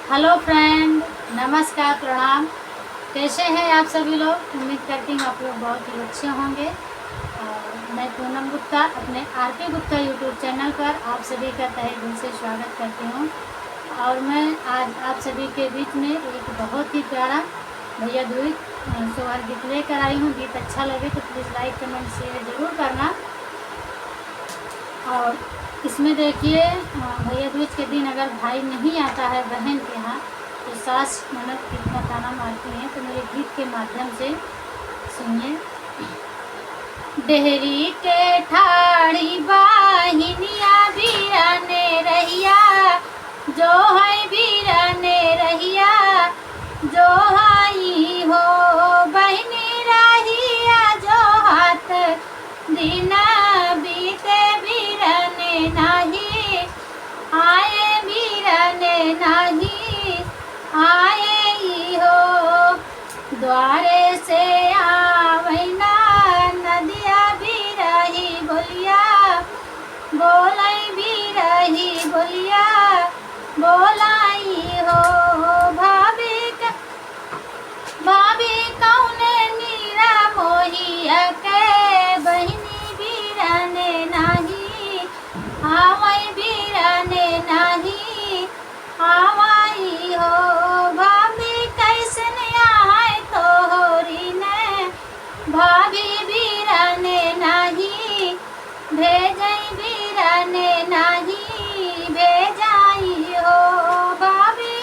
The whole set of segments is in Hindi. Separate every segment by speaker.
Speaker 1: हेलो फ्रेंड, नमस्कार, प्रणाम। कैसे हैं आप सभी लोग? उम्मीद करती हूँ आप लोग बहुत ही अच्छे होंगे। और मैं पूनम गुप्ता अपने आरपी गुप्ता यूट्यूब चैनल पर आप सभी का तहे दिल से स्वागत करती हूँ। और मैं आज आप सभी के बीच में एक बहुत ही प्यारा भैया दूज सोहर गीत लेकर आई हूँ। गीत अच्छा लगे तो प्लीज़ लाइक कमेंट शेयर ज़रूर करना। और इसमें देखिए, भैया दूज के दिन अगर भाई नहीं आता है बहन के यहाँ तो सास ननद कितना ताना मारती हैं, तो मेरे गीत के माध्यम से सुनिए। डेहरी के ठाड़ी बाहिनिया बीराने रहिया, जो है बीराने रहिया, जो हाई हो बहनी रहिया, जो हाथ दीना बीते बीराने नाही, आए बीराने नाही, आए हो द्वारे से आवैना नदिया बिरही बोलिया, बोलाई बिरही बोलिया, बोलाई हो भाभी कौने नीरा मोहिया के बहिनी बीराने नाही, आवाई बीराने नाही, आवाई हो भाभी कैसन आए तोहरी ने, भाभी बीराने नाही, भेजई बीराने नाही, भेजाई हो भाभी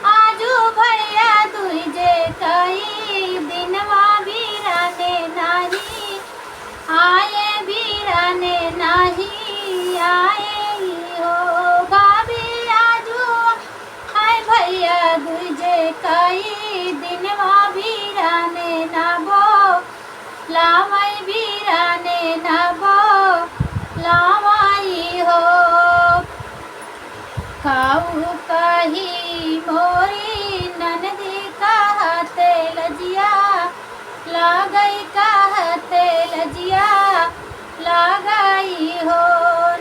Speaker 1: आजू भैया दूजे कई दिनवा बीराने नाही, आए बीराने नाही, आए हो भाभी आजू हाय भैया दूजे कई दिनवा बीराने नाबो, लावाई बीराने नाबो, लावाई हो खाऊ कही मोरी ननदी कहते लजिया, लागई कहते लजिया, लागई हो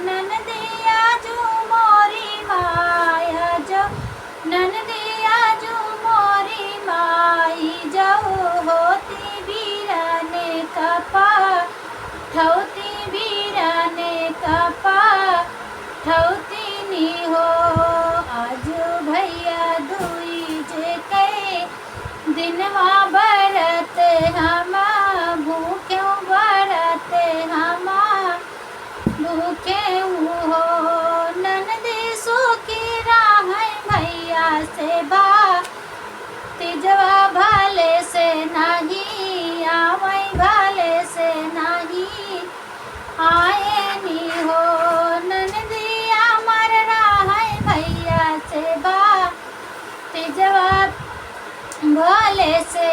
Speaker 1: ननदिया जू मोरी माया जो, ननदिया जू मोरी माई जो, होती बीराने कपा ठौती बीराने कपा ठौती नी हो। आज भैया दुई जे के दिनवा बरत हम भूख्यों बरत हम भूखे हो, ननदी सुखी राह भैया से बा तिजवा भले से नहीं, आवई भले से नहीं, आए नी हो ननदिया मर रहा भैया से बा तिजवा भले से